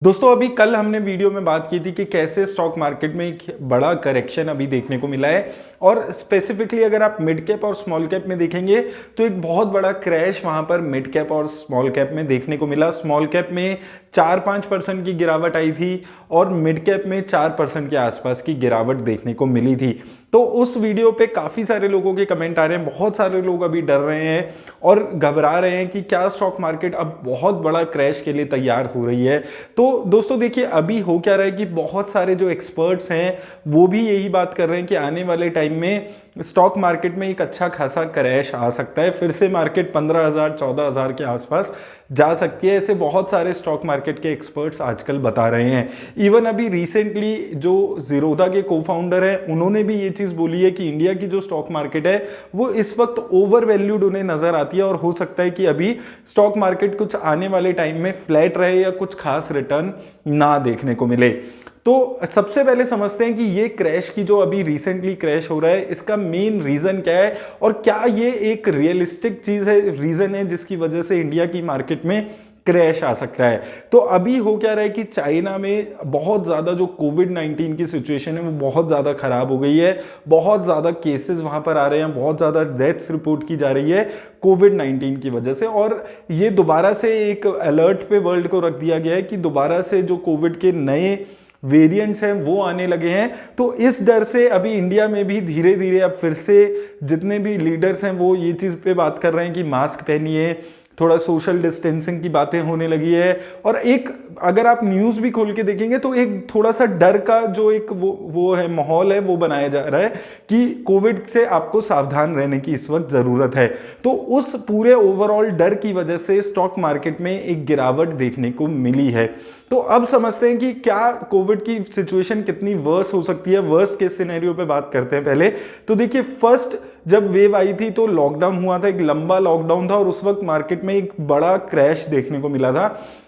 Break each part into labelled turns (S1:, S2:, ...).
S1: दोस्तों अभी कल हमने वीडियो में बात की थी कि कैसे स्टॉक मार्केट में एक बड़ा करेक्शन अभी देखने को मिला है और स्पेसिफिकली अगर आप मिड कैप और स्मॉल कैप में देखेंगे तो एक बहुत बड़ा क्रैश वहां पर मिड कैप और स्मॉल कैप में देखने को मिला। स्मॉल कैप में 4-5% की गिरावट आई थी और मिड कैप में 4% के आसपास की गिरावट देखने को मिली थी। तो उस वीडियो पे काफ़ी सारे लोगों के कमेंट आ रहे हैं, बहुत सारे लोग अभी डर रहे हैं और घबरा रहे हैं कि क्या स्टॉक मार्केट अब बहुत बड़ा क्रैश के लिए तैयार हो रही है। तो दोस्तों देखिए अभी हो क्या रहा है कि बहुत सारे जो एक्सपर्ट्स हैं वो भी यही बात कर रहे हैं कि आने वाले टाइम में स्टॉक मार्केट में एक अच्छा खासा क्रैश आ सकता है, फिर से मार्केट 15,000-14,000 के आसपास जा सकती है। ऐसे बहुत सारे स्टॉक मार्केट के एक्सपर्ट्स आजकल बता रहे हैं। इवन अभी रिसेंटली जो जीरोधा के को फाउंडर है उन्होंने भी ये चीज़ बोली है कि इंडिया की जो स्टॉक मार्केट है वो इस वक्त ओवर वैल्यूड उन्हें नजर आती है और हो सकता है कि अभी स्टॉक मार्केट कुछ आने वाले टाइम में फ्लैट रहे या कुछ खास रिटर्न ना देखने को मिले। तो सबसे पहले समझते हैं कि ये क्रैश की जो अभी रिसेंटली क्रैश हो रहा है इसका मेन रीजन क्या है और क्या ये एक रियलिस्टिक चीज है, रीजन है जिसकी वजह से इंडिया की मार्केट में क्रैश आ सकता है। तो अभी हो क्या रहा है कि चाइना में बहुत ज़्यादा जो कोविड-19 की सिचुएशन है वो बहुत ज़्यादा खराब हो गई है, बहुत ज़्यादा केसेस वहाँ पर आ रहे हैं, बहुत ज़्यादा डेथ्स रिपोर्ट की जा रही है कोविड-19 की वजह से। और ये दोबारा से एक अलर्ट पे वर्ल्ड को रख दिया गया है कि दोबारा से जो कोविड के नए वेरिएंट्स हैं वो आने लगे हैं। तो इस डर से अभी इंडिया में भी धीरे धीरे अब फिर से जितने भी लीडर्स हैं वो ये चीज़ पे बात कर रहे हैं कि मास्क पहनिए, थोड़ा सोशल डिस्टेंसिंग की बातें होने लगी है। और एक अगर आप न्यूज़ भी खोल के देखेंगे तो एक थोड़ा सा डर का जो एक वो है माहौल है वो बनाया जा रहा है कि कोविड से आपको सावधान रहने की इस वक्त ज़रूरत है। तो उस पूरे ओवरऑल डर की वजह से स्टॉक मार्केट में एक गिरावट देखने को मिली है। तो अब समझते हैं कि क्या कोविड की सिचुएशन कितनी वर्स हो सकती है। वर्स्ट केस सिनेरियो पे बात करते हैं पहले। तो देखिए फर्स्ट जब वेव आई थी तो लॉकडाउन हुआ था, एक लंबा लॉकडाउन था और उस वक्त मार्केट में एक बड़ा क्रैश देखने को मिला था।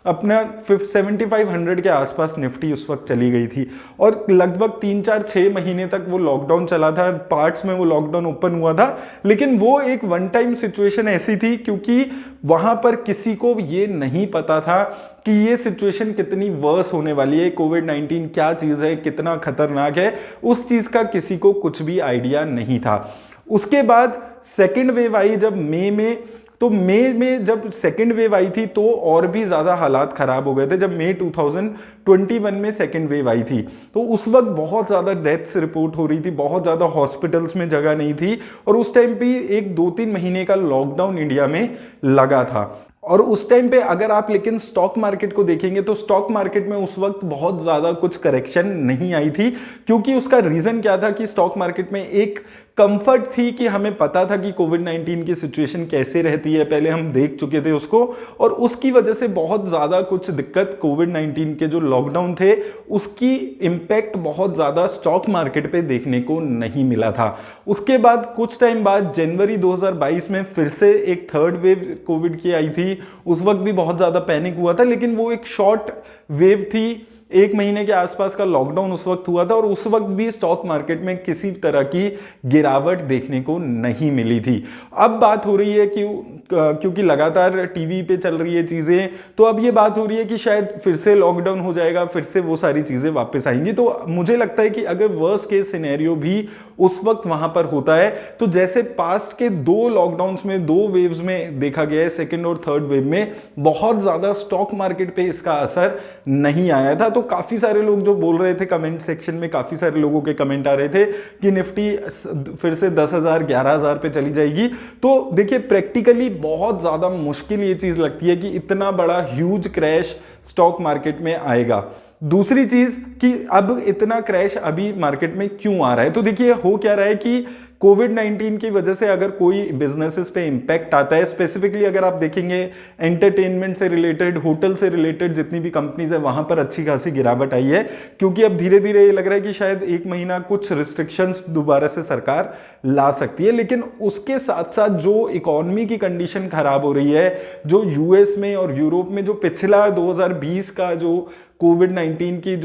S1: अपना 7500 के आसपास निफ्टी उस वक्त चली गई थी और लगभग 3-4-6 महीने तक वो लॉकडाउन चला था। पार्ट्स में वो लॉकडाउन ओपन हुआ था लेकिन वो एक वन टाइम सिचुएशन ऐसी थी क्योंकि वहां पर किसी को ये नहीं पता था कि ये सिचुएशन कितनी वर्स होने वाली है, कोविड-19 क्या चीज़ है, कितना खतरनाक है, उस चीज़ का किसी को कुछ भी आइडिया नहीं था। उसके बाद सेकेंड वेव आई जब मई में, तो मई में जब सेकेंड वेव आई थी तो और भी ज़्यादा हालात ख़राब हो गए थे। जब मई 2021 में सेकेंड वेव आई थी तो उस वक्त बहुत ज़्यादा डेथ्स रिपोर्ट हो रही थी, बहुत ज़्यादा हॉस्पिटल्स में जगह नहीं थी और उस टाइम पे एक 2-3 महीने का लॉकडाउन इंडिया में लगा था। और उस टाइम पे अगर आप लेकिन स्टॉक मार्केट को देखेंगे तो स्टॉक मार्केट में उस वक्त बहुत ज़्यादा कुछ करेक्शन नहीं आई थी क्योंकि उसका रीज़न क्या था कि स्टॉक मार्केट में एक कंफर्ट थी कि हमें पता था कि कोविड-19 की सिचुएशन कैसे रहती है, पहले हम देख चुके थे उसको और उसकी वजह से बहुत ज़्यादा कुछ दिक्कत कोविड-19 के जो लॉकडाउन थे उसकी इम्पैक्ट बहुत ज़्यादा स्टॉक मार्केट पे देखने को नहीं मिला था। उसके बाद कुछ टाइम बाद जनवरी 2022 में फिर से एक थर्ड वेव कोविड की आई थी। उस वक्त भी बहुत ज़्यादा पैनिक हुआ था लेकिन वो एक शॉर्ट वेव थी, 1 महीने के आसपास का लॉकडाउन उस वक्त हुआ था और उस वक्त भी स्टॉक मार्केट में किसी तरह की गिरावट देखने को नहीं मिली थी। अब बात हो रही है कि क्योंकि लगातार टीवी पे चल रही है चीज़ें, तो अब ये बात हो रही है कि शायद फिर से लॉकडाउन हो जाएगा, फिर से वो सारी चीज़ें वापस आएंगी। तो मुझे लगता है कि अगर वर्स्ट केस सिनेरियो भी उस वक्त वहां पर होता है तो जैसे पास्ट के 2 लॉकडाउन्स में 2 वेव्स में देखा गया है, सेकेंड और थर्ड वेव में बहुत ज़्यादा स्टॉक मार्केट पे इसका असर नहीं आया था। तो काफ़ी सारे लोग जो बोल रहे थे कमेंट सेक्शन में, काफ़ी सारे लोगों के कमेंट आ रहे थे कि निफ्टी फिर से 10,000-11,000 पे चली जाएगी। तो देखिए प्रैक्टिकली बहुत ज़्यादा मुश्किल ये चीज़ लगती है कि इतना बड़ा ह्यूज क्रैश स्टॉक मार्केट में आएगा। दूसरी चीज़ कि अब इतना क्रैश अभी मार्केट में क्यों आ रहा है, तो देखिए हो क्या रहा है कि कोविड-19 की वजह से अगर कोई बिजनेसेस पे इम्पैक्ट आता है, स्पेसिफिकली अगर आप देखेंगे एंटरटेनमेंट से रिलेटेड, होटल से रिलेटेड जितनी भी कंपनीज है वहां पर अच्छी खासी गिरावट आई है क्योंकि अब धीरे धीरे ये लग रहा है कि शायद 1 महीना कुछ रिस्ट्रिक्शंस दोबारा से सरकार ला सकती है। लेकिन उसके साथ साथ जो इकोनॉमी की कंडीशन खराब हो रही है, जो यूएस में और यूरोप में जो पिछला 2020 का जो कोविड-19 की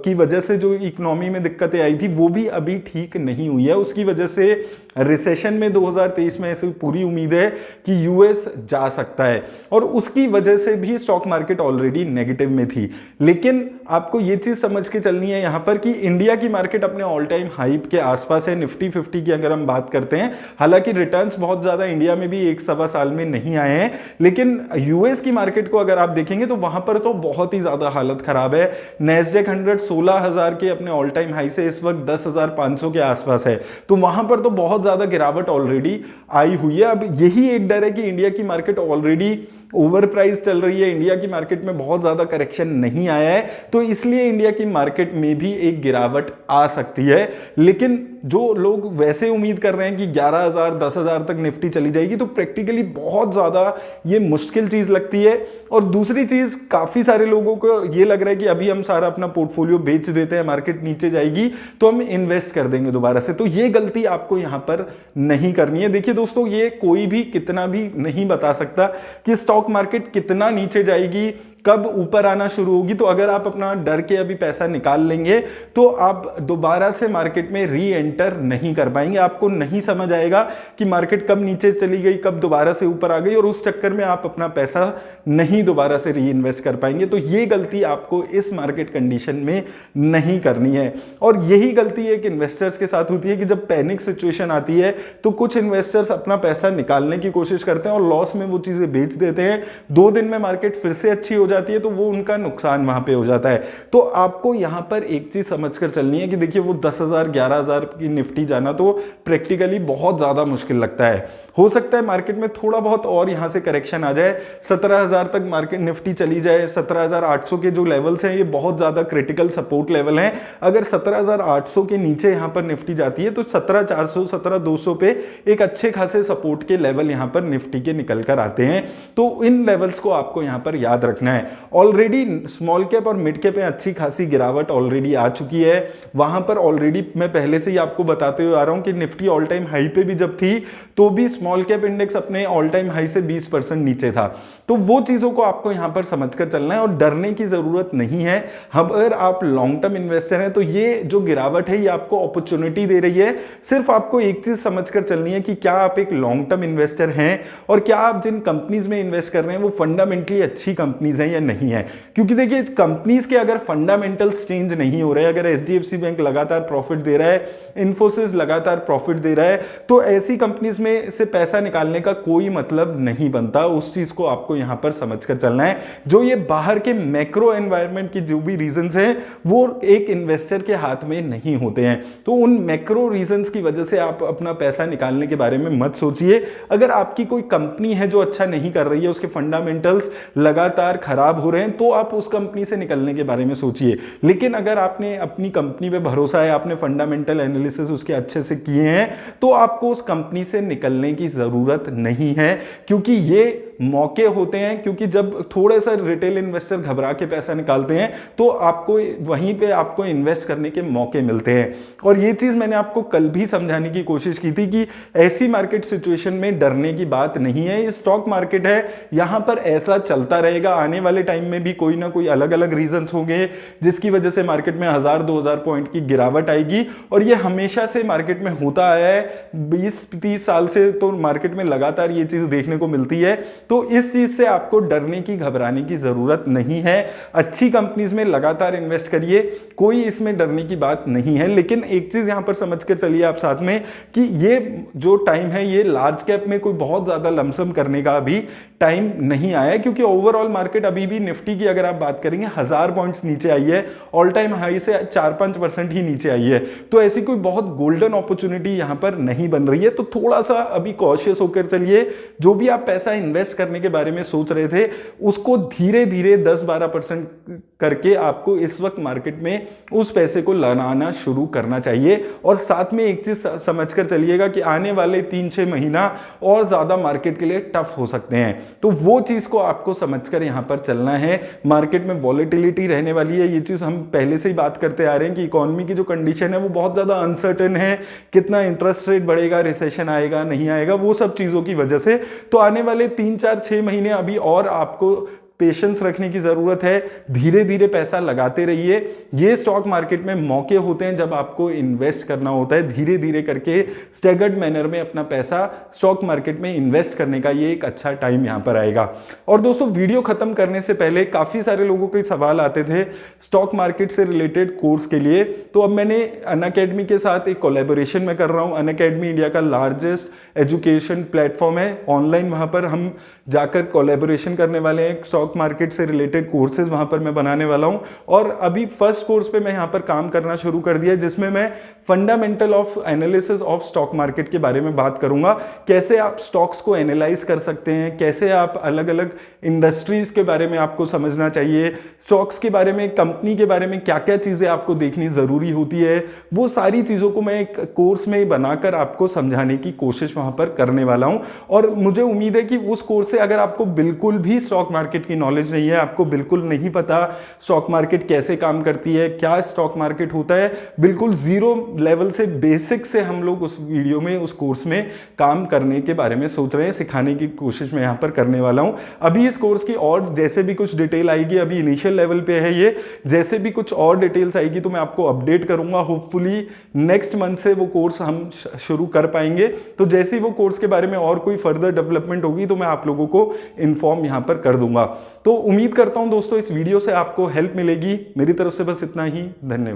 S1: की वजह से जो इकोनॉमी में दिक्कतें आई थी वो भी अभी ठीक नहीं हुई है। उसकी वजह से रिसेशन में 2023 में ऐसी पूरी उम्मीद है कि यूएस जा सकता है, और उसकी वजह से भी स्टॉक मार्केट ऑलरेडी नेगेटिव में थी। लेकिन आपको ये चीज समझ के चलनी है यहां पर कि इंडिया की मार्केट अपने ऑल टाइम हाई के आसपास है। निफ्टी 50 की अगर हम बात करते हैं, हालांकि रिटर्न्स बहुत ज्यादा इंडिया में भी एक सवा साल में नहीं आए हैं, लेकिन यूएस की मार्केट को अगर आप देखेंगे तो वहां पर तो बहुत ही ज्यादा हालत खराब है। नैस्डैक 100 16,000 के अपने ऑल टाइम हाई से इस वक्त 10,500 के आसपास है, तो वहां पर तो बहुत ज्यादा गिरावट ऑलरेडी आई हुई है। अब यही एक डर है कि इंडिया की मार्केट ऑलरेडी ओवर प्राइस चल रही है, इंडिया की मार्केट में बहुत ज्यादा करेक्शन नहीं आया है, तो इसलिए इंडिया की मार्केट में भी एक गिरावट आ सकती है। लेकिन जो लोग वैसे उम्मीद कर रहे हैं कि 11,000 10,000 तक निफ्टी चली जाएगी, तो प्रैक्टिकली बहुत ज्यादा ये मुश्किल चीज लगती है। और दूसरी चीज, काफी सारे लोगों को ये लग रहा है कि अभी हम सारा अपना पोर्टफोलियो बेच देते हैं, मार्केट नीचे जाएगी तो हम इन्वेस्ट कर देंगे दोबारा से, तो ये गलती आपको यहां पर नहीं करनी है। देखिए दोस्तों, ये कोई भी कितना भी नहीं बता सकता कि स्टॉक मार्केट कितना नीचे जाएगी, कब ऊपर आना शुरू होगी। तो अगर आप अपना डर के अभी पैसा निकाल लेंगे तो आप दोबारा से मार्केट में री एंटर नहीं कर पाएंगे। आपको नहीं समझ आएगा कि मार्केट कब नीचे चली गई, कब दोबारा से ऊपर आ गई, और उस चक्कर में आप अपना पैसा नहीं दोबारा से री इन्वेस्ट कर पाएंगे। तो ये गलती आपको इस मार्केट कंडीशन में नहीं करनी है। और यही गलती एक इन्वेस्टर्स के साथ होती है कि जब पैनिक सिचुएशन आती है तो कुछ इन्वेस्टर्स अपना पैसा निकालने की कोशिश करते हैं और लॉस में वो चीजें बेच देते हैं। 2 दिन में मार्केट फिर से अच्छी हो जाती है तो वो उनका नुकसान वहां पे हो जाता है। तो आपको यहां पर एक चीज समझकर चलनी है कि देखिए, वो 10,000 11,000 की निफ्टी जाना तो प्रैक्टिकली बहुत ज्यादा मुश्किल लगता है। हो सकता है मार्केट में थोड़ा बहुत और यहां से करेक्शन आ जाए, 17,000 तक मार्केट निफ्टी चली जाए। 17,800 के जो लेवल्स हैं ये बहुत ज्यादा क्रिटिकल सपोर्ट लेवल हैं। अगर 17,800 के नीचे यहां पर निफ्टी जाती है तो 17,400 17,200 पे एक अच्छे खासे सपोर्ट के लेवल यहां पर निफ्टी के निकल कर आते हैं। तो इन लेवल्स को आपको यहां पर याद रखना है। ऑलरेडी स्मॉल कैप और मिड कैप में अच्छी खासी गिरावट ऑलरेडी आ चुकी है। वहां पर ऑलरेडी मैं पहले से ही आपको बताते हुए आ रहा हूं कि निफ्टी ऑल टाइम हाई पे भी जब थी तो भी स्मॉल कैप इंडेक्स अपने ऑल टाइम हाई से 20% नीचे था। तो वो चीजों को आपको यहां पर समझकर चलना है और डरने की जरूरत नहीं है। अगर आप लॉन्ग टर्म इन्वेस्टर हैं तो ये जो गिरावट है ये आपको अपॉर्चुनिटी दे रही है। सिर्फ आपको एक चीज समझकर चलनी है कि क्या आप एक लॉन्ग टर्म इन्वेस्टर हैं और क्या आप जिन कंपनीज में इन्वेस्ट कर रहे हैं वो फंडामेंटली अच्छी कंपनीज हैं या नहीं है। क्योंकि देखिए, कंपनीज के अगर फंडामेंटल्स चेंज नहीं हो रहे, अगर एचडीएफसी बैंक लगातार प्रॉफिट दे रहा है, इन्फोसिस लगातार प्रॉफिट दे रहा है, तो ऐसी कंपनीज में से पैसा निकालने का कोई मतलब नहीं बनता। उस चीज को आपको यहां पर समझकर चलना है। जो ये बाहर के मैक्रो एनवायरनमेंट की जो भी रीजंस हैं वो एक इन्वेस्टर के हाथ में नहीं होते हैं। तो उन मैक्रो रीजंस की वजह से आप अपना पैसा निकालने के बारे में मत सोचिए। अगर आपकी कोई कंपनी है जो अच्छा नहीं कर रही है, उसके फंडामेंटल्स लगातार खराब हो रहे हैं, तो आप उस कंपनी से निकलने के बारे में सोचिए। लेकिन अगर आपने अपनी कंपनी पे भरोसा है, आपने फंडामेंटल एनालिसिस उसके अच्छे से किए हैं, तो आपको उस कंपनी से निकलने की जरूरत नहीं है। क्योंकि ये मौके होते हैं, क्योंकि जब थोड़ा सा रिटेल इन्वेस्टर घबरा के पैसा निकालते हैं तो आपको वहीं पे आपको इन्वेस्ट करने के मौके मिलते हैं। और ये चीज मैंने आपको कल भी समझाने की कोशिश की थी कि ऐसी मार्केट सिचुएशन में डरने की बात नहीं है। ये स्टॉक मार्केट है, यहां पर ऐसा चलता रहेगा। आने वाले टाइम में भी कोई ना कोई अलग अलग रीजंस होंगे जिसकी वजह से मार्केट में 1000-2000 पॉइंट की गिरावट आएगी। और ये हमेशा से मार्केट में होता आया है, 20-30 साल से तो मार्केट में लगातार ये चीज देखने को मिलती है। तो इस चीज से आपको डरने की घबराने की जरूरत नहीं है। अच्छी कंपनीज में लगातार इन्वेस्ट करिए, कोई इसमें डरने की बात नहीं है। लेकिन एक चीज यहां पर समझ कर चलिए आप साथ में कि ये जो टाइम है ये लार्ज कैप में कोई बहुत ज्यादा लमसम करने का अभी टाइम नहीं आया है। क्योंकि ओवरऑल मार्केट अभी भी निफ्टी की अगर आप बात करेंगे 1000 पॉइंट्स नीचे आई है, ऑल टाइम हाई से 4-5% ही नीचे आई है। तो ऐसी कोई बहुत गोल्डन अपॉर्चुनिटी यहां पर नहीं बन रही है। तो थोड़ा सा अभी कॉशियस होकर चलिए। जो भी आप पैसा इन्वेस्ट करने के बारे में सोच रहे थे उसको धीरे धीरे 10-12% करके आपको इस वक्त मार्केट में उस पैसे को लगाना शुरू करना चाहिए। और साथ में एक चीज समझकर चलिएगा कि आने वाले 3-6 महीना और ज्यादा मार्केट के लिए टफ हो सकते हैं। तो वो चीज को आपको समझकर यहां पर चलना है। मार्केट में वॉलेटिलिटी रहने वाली है, ये चीज हम पहले से ही बात करते आ रहे हैं कि इकोनॉमी की जो कंडीशन है वो बहुत ज्यादा अनसर्टेन है। कितना इंटरेस्ट रेट बढ़ेगा, रिसेशन आएगा नहीं आएगा, वो सब चीजों की वजह से तो आने वाले 3-4-6 महीने अभी और आपको पेशेंस रखने की ज़रूरत है, धीरे धीरे पैसा लगाते रहिए। ये स्टॉक मार्केट में मौके होते हैं जब आपको इन्वेस्ट करना होता है, धीरे धीरे करके स्टैगर्ड मैनर में अपना पैसा स्टॉक मार्केट में इन्वेस्ट करने का ये एक अच्छा टाइम यहाँ पर आएगा। और दोस्तों वीडियो खत्म करने से पहले काफ़ी सारे लोगों के सवाल आते थे स्टॉक मार्केट से रिलेटेड कोर्स के लिए, तो अब मैंने अनअकैडमी के साथ एक कोलैबोरेशन में कर रहा हूँ। अनअकैडमी इंडिया का लार्जेस्ट एजुकेशन प्लेटफॉर्म है ऑनलाइन, वहाँ पर हम जाकर कोलैबोरेशन करने वाले हैं। स्टॉक मार्केट से रिलेटेड कोर्सेज वहाँ पर मैं बनाने वाला हूँ और अभी फर्स्ट कोर्स पे मैं यहाँ पर काम करना शुरू कर दिया, जिसमें मैं fundamental of analysis of stock market के बारे में बात करूंगा। कैसे आप स्टॉक्स को एनालाइज कर सकते हैं, कैसे आप अलग अलग इंडस्ट्रीज के बारे में आपको समझना चाहिए, स्टॉक्स के बारे में, कंपनी के बारे में क्या क्या चीज़ें आपको देखनी ज़रूरी होती है, वो सारी चीज़ों को मैं एक कोर्स में बनाकर आपको समझाने की कोशिश वहाँ पर करने वाला हूँ। और मुझे उम्मीद है कि उस कोर्स से अगर आपको बिल्कुल भी स्टॉक मार्केट की नॉलेज नहीं है, आपको बिल्कुल नहीं पता स्टॉक मार्केट कैसे काम करती है, क्या स्टॉक मार्केट होता है, बिल्कुल जीरो लेवल से, बेसिक से हम लोग उस वीडियो में, उस कोर्स में काम करने के बारे में सोच रहे हैं, सिखाने की कोशिश मैं यहाँ पर करने वाला हूँ। अभी इस कोर्स की और जैसे भी कुछ डिटेल आएगी, अभी इनिशियल लेवल पे है ये, जैसे भी कुछ और डिटेल्स आएगी तो मैं आपको अपडेट करूंगा। होपफुली नेक्स्ट मंथ से वो कोर्स हम शुरू कर पाएंगे, तो जैसे ही वो कोर्स के बारे में और कोई फर्दर डेवलपमेंट होगी तो मैं आप लोगों को इन्फॉर्म यहाँ पर कर दूंगा। तो उम्मीद करता हूँ दोस्तों इस वीडियो से आपको हेल्प मिलेगी। मेरी तरफ से बस इतना ही, धन्यवाद।